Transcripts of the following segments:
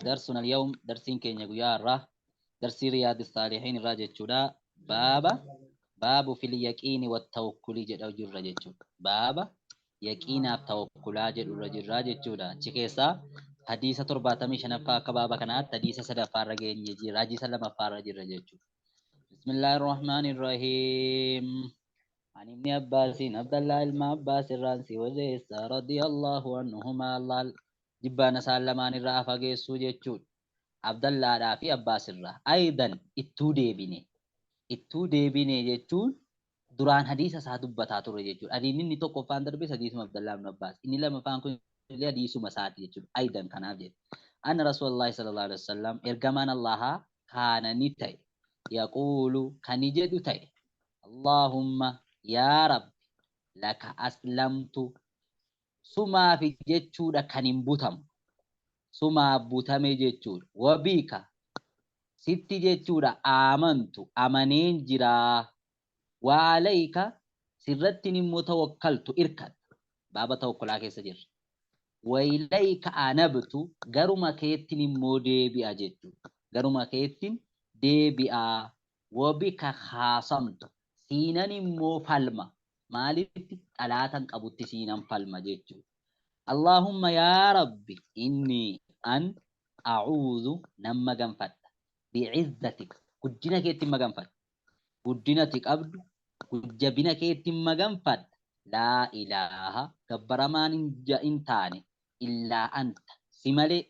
درسنا اليوم درسين كين يا راه درس رياض الصالحين الراجع جودا باب في اليقين والتوكل جد أو جر جد باب يقين التوكل جد الرجل راجع جودا شكيسا حديث ترباتمي شنفا كبابا كانت حديث سدفا رجين يجي راجي سلم فارج الرجل بسم الله الرحمن الرحيم عن ابن عباس عبد الله بن عباس الرانسي وزيس رضي الله عنهما الله جبان سالمان الرافع جيسو جيتشود عبد الله رافي عباس الرا أيضا ittuu deebine jechuun duraan hadiisa isaa dubbataa ture jechuudha. Adiin inni tokko faan darbee hadiisuma Abdallaa ibn Abbaas. Inni lama faan kun illee hadiisuma isaati jechuudha. Aidan kanaaf jedhe. Anna Rasuulullaahi sallallahu alaihi wasallam ergamaan Allahaa kaana ni ta'e. Yaquulu kan jedhu ta'e. Allaahumma yaa Rabbi laka aslamtu sumaafi jechuudha kan hin butamu. Sumaaf butame jechuudha. Wabiika sitti jechuudha amantu amaneen jiraa. Waalayka sirratti nimmoo tawakkaltu irkadha. Baaba tawakkulaa keessa jirra. Wailayka anabtu garuma keettiin immoo deebi'a jechuudha. Garuma keettiin deebi'a. Wabika haasamtu siinan immoo falma. Maalitti dhalaatan qabutti siinan falma jechuudha. Allahumma yaa Rabbi inni an a'uudhu nama ganfadha. Bi'izzatik guddina keettiin maganfadha. Guddinati qabdu jabina keettiin maganfadha. Laa ilaaha gabbaramaan hin taane illaa anta si malee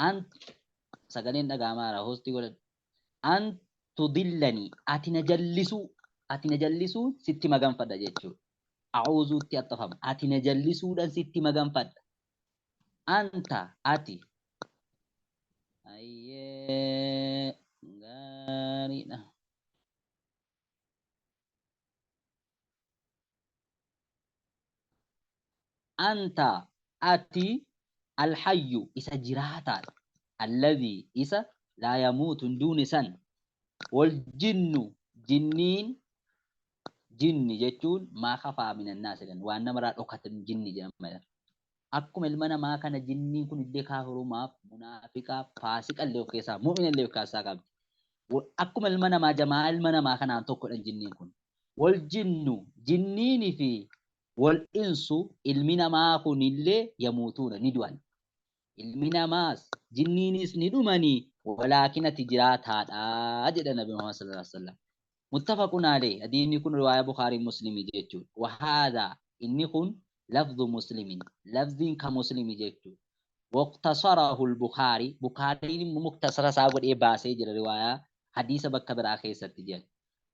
anta sagaleen dhagaamaara hoostii godhadhu. Antu dillanii ati na jallisuu sitti maganfadha jechuudha. A'uuzuutti attafama. Ati na jallisuudhaan sitti maganfadha. Anta ati ayyee gaariidha. Anta ati alhayyu isa jiraataadha. Alladhii isa laa yamuutu hin duune san. Wal jinnu jinniin jinni jechuun maa kafaa minannaas jedhan waan namarraa dhokatan jinni jedhama. Akkuma ilma namaa kana jinniin kun illee kaafirumaaf munaafiqaaf faasiqa illee of keessaa mu'mina illee of keessaa qabdi. Akkuma ilma namaa jamaa ilma namaa kanaan tokkodha jinniin kun. Wal jinnu jinniinii fi wal insu ilmi namaa kun illee yamuutuuna ni du'an. Ilmi namaas jinniinis ni dhumanii walaakinati jiraataadha jedha Nabi Muhammad sallallahu alaihi wasallam. Muttafaqun alayhi hadiisni kun riwaayaa Bukhaarii Muslimii jechuudha. Wahaadaa inni kun lafzu muslimin lafziin ka muslimi jechuudha. Waqtasarahu al-Bukhaarii Bukhaariin muktasara isaa godhee baasee jira riwaayaa hadiisa bakka biraa keessatti jedha.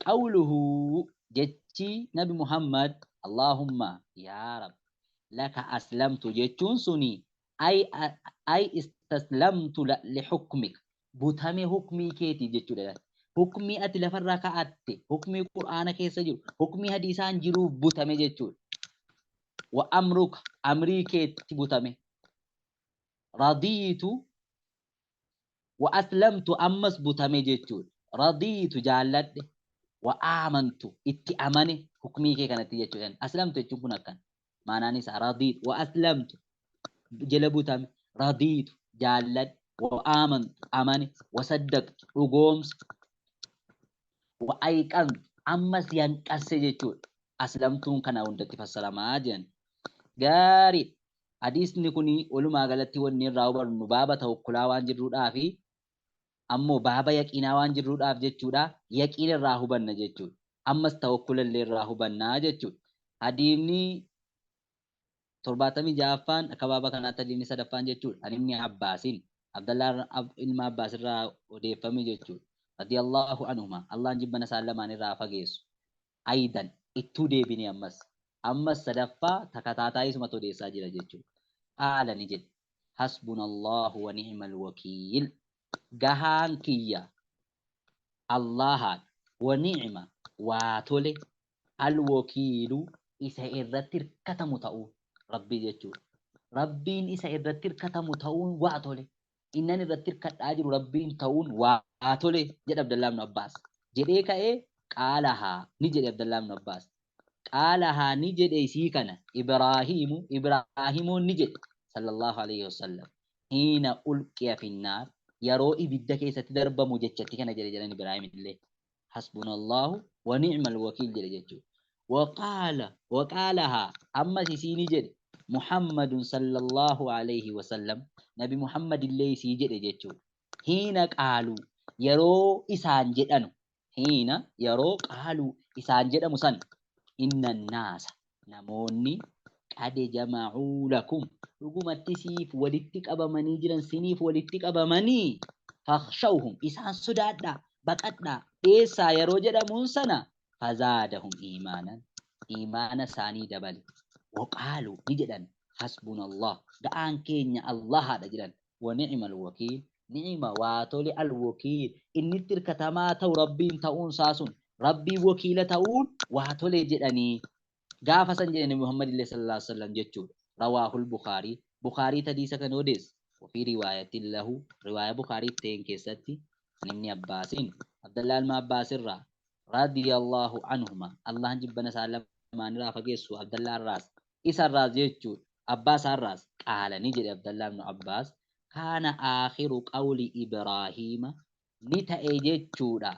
Qawluhu jechi Nabi Muhammad Allahumma yaa Rabbi laka aslamtu jechuun suni ay istaslamtu li hukmik butame hukmii keetii jechuudha. Hukmii ati lafarraa ka'atte hukmii Qur'aana keessa jiru hukmii hadiisaan jiru butame jechuudha. Wa amruka amrii keetti butame. Radiitu wa aslamtu ammas butame jechuudha. Radiitu jaalladhe wa amantu itti amane hukmii kee kanatti jechuudha. Aslamtu jechuun kun akkan maanaan isaa radiitu wa aslamtu jala butame radiitu jaalladhe wa amantu amane wa saddaqtu dhugoomsa wa ayqantu ammas yanqasse jechuudha. Aslamtuun kana hundatti fassaramaa jiran. Gaarii hadiisni kun walumaa galatti wanni irraa hubannu baaba tawakkulaa waan jirruudhaa fi ammoo baaba yaqiinaa waan jirruudhaaf jechuudha. Yaqiin irraa hubanna jechuudha. Ammas tawakkula illee irraa hubannaa jechuudha. Hadiisni 76ffaan akka baaba kanaatti hadiisni 3ffaan jechuudha. Ani ibni Abbaasin Abdallaa ilma Abbaas irraa odeeffame jechuudha. Radiyallahu anhuma Allahn jibbana isaan lamaan irraa fageessu. Aidan ittuu deebine ammas sadaffaa takataataa isuma odeessaa jira jechuudha. Haala ni jedhe hasbunallahu wa ni'mal wakiil gahaan kiyya Allahaadha wa ni'ma waa tole alwakiilu isa irratti hirkatamu ta'uu rabbii jechuudha. Rabbiin isa irratti hirkatamu ta'uun waa tole. Innan irratti hirkadhaa jiru rabbiin ta'uun waa tole jedha Abdallaa ibn Abbaas. Jedhee ka'ee qaalahaa ni jedhe Abdallaa ibn Abbaas. Qaalahaa ni jedhe isii kana Ibraahiimoon ni jedhe sallallahu alayhi wasallam. حين ألقي في النار يرو إبدا كيسة تدرب مجتشتي كان جل إبراهيم الله حسبنا الله ونعم الوكيل جل جل وقالها أما سيسيني جل محمد صلى الله عليه وسلم نبي محمد الله سيجل جل حين قالوا يرو إسان جدانو حين يرو قالوا إسان جدا مسن إن الناس نموني قد جمعوا لكم رغمتي سيف ولتك أبماني جران سنيف ولتك أبماني فاخشوهم إسان صدادا بقتنا إيسا يرو جدا منسنا فزادهم إيمانا ساني دبل وقالوا نجدا حسبنا الله دعان كينيا الله هذا جدا ونعم الوكيل نعم واتولي الوكيل إني تركتما تو ربي تؤون ساسون ربي وكيلة تؤون واتولي جدني قافة سنجد محمد صلى الله عليه وسلم جتشود رواه البخاري بخاري تديس كنوديس وفي رواية له رواية بخاري تين كيستي ابن عباس عبد الله بن عباس رضي الله عنهما الله جبنا سالم ما نرى فقيسو عبد الله الراس إسا الراس جتشود عباس الراس قال نجد عبد الله بن عباس كان آخر قول إبراهيم نتأي جتشودا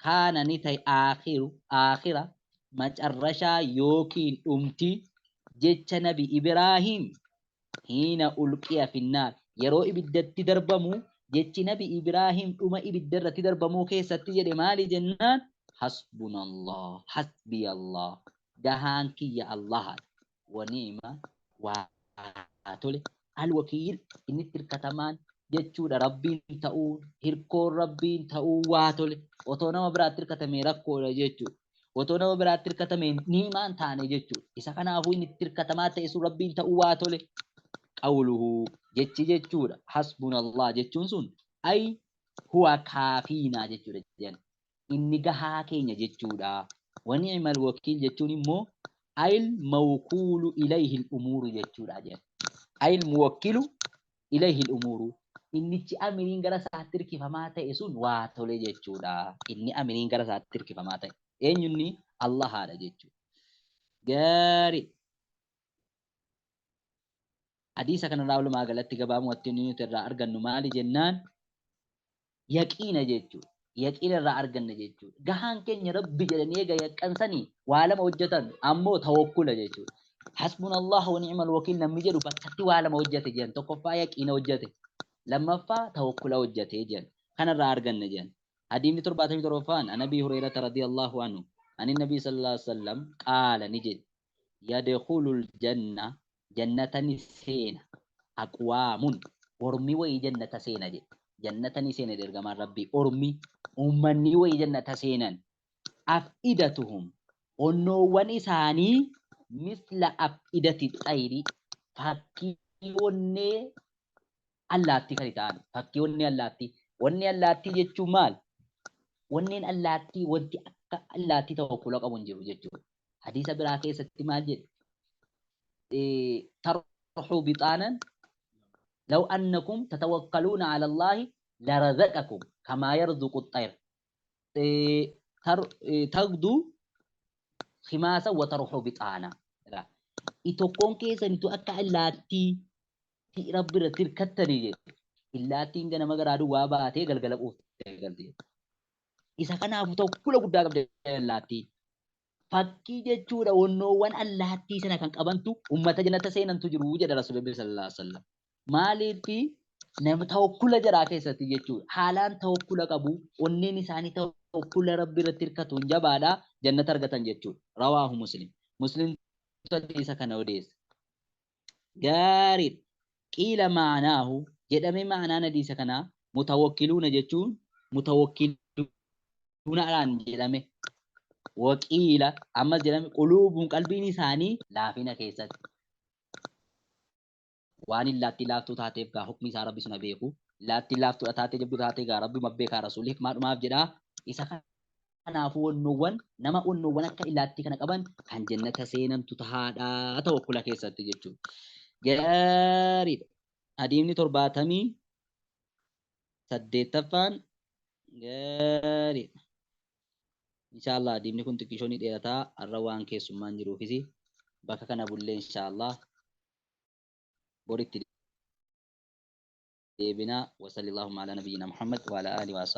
كان نتأي آخر macarrashaa yookiin dhumti jecha nabi Ibraahim hiina ulqiya finnaar yeroo ibiddatti darbamu jechi nabi Ibraahim dhuma ibiddarratti darbamuu keessatti jedhe maali jennaan hasbunallah hasbiyallah gahaan kiyya Allah wa ni'ma waa tole alwakiil inni tirkatamaan jechuudha rabbiin ta'uu hirkoon rabbiin ta'uu waa tole otoo nama biraatti hirkatamee rakkoodha jechuudha. Otoo nama biraatti hirkatame niimaan taane jechuudha. Isa kanaafuu inni hirkatamaa ta'e sun rabbiin ta'uu waa tole. Qawluhu jechi jechuudha. Hasbunallah jechuun sun ay huwa kaafiinaa jechuudha. Inni gahaa keenya jechuudha. Wa ni'mal wakiil jechuun immoo ayil mawkuulu ilayhi al-umuuru jechuudha. Ayil muwakkilu ilayhi al-umuuru. Innichi amiriin gara isaatti hirkifamaa ta'e sun waa tole jechuudha. Inni amiriin gara isaatti hirkifamaa ta'e. Eenyunni Allah haadha jechuudha. Gaarii. Hadiisa kanarraa walumaa galatti gabaabumatti nuti irraa argannu maali jennaan yaqiina jechuudha. Yaqiina irraa arganna jechuudha. Gahaan keenya rabbi jedhanii eega yaqqansanii waa lama hojjetan ammoo tawakkula jechuudha. Hasbunallah wa ni'mal wakiil namni jedhu bakkatti waa lama hojjete jedhan tokkoffaa yaqiina hojjete lammaffaa tawakkula hojjete jedhan kanarraa arganna jedhan. حديث تربة تروفان عن أبي هريرة رضي الله عنه عن النبي صلى الله عليه وسلم قال نجد يدخل الجنة جنة سينة أقوام أرمي وي جنة سينة جنة سينة درجمان ربي أرمي أمني وي جنة سينة أفئدتهم أنو ونساني مثل أفئدة الطير فكي وني اللاتي كريتان فكي وني اللاتي جتشو مال wanneen allaattii wanti akka allaattii tawakkula qabu hin jiru jechuudha. Hadiisa biraa keessatti maal jedhe tarxuu bixaanan law annakum tatawakkaluuna ala Allahi larazaqakum kamaa yarzuqu xayr tagduu khimaasa wa tarxuu bixaana. Tokkoon keessanitu akka allaattii rabbi irratti hirkattanii jedhe. Allaattiin ganama garaa duwwaa baatee galgala quuftee galti. Isa kanaafuu tawakkula guddaa qabdi allaattii. Fakkii jechuudha wannoowwan allaattii sana kan qabantu ummata jannata seenantu jiru jedha Rasuulli sallallahu alaihi wasallam. Maaliif nama tawakkula jaraa keessatti jechuudha. Haalaan tawakkula qabu onneen isaanii tawakkula rabbi irratti hirkatuun jabaadhaa jannata argatan jechuudha. Rawaahu Muslim. Muslim isa kana odeessa. Gaarii qiila maanaahu jedhamee maanaan hadiisa kanaa mutawakkiluuna jechuun mutawakkil Tunaan jedhame waqiila ammas jedhame quluubuun qalbiin isaanii laafina keessatti waan illaatti laaftuu taateef gaa hukmi isaa rabbi suna beeku illaatti laaftuu taatee jabduu taatee gaa rabbi mabbeekaa rasuulli hikmaadhumaaf jedhaa isa kanaafuu wannoowwan nama wannoowwan akka illaatti kana qaban kan jannata seenantu tahaadhaa tawakkula keessatti jechuudha. Gaariidha. Hadiisni 78ffaan gaariidha. Inshallah hadiisni kun xiqqishoon dheerataa har'a waan keessummaan jiruufis bakka kana bullee inshallah boritti deebinaa. Wasalli Allahumma ala nabiyyina Muhammad wa ala alihi wa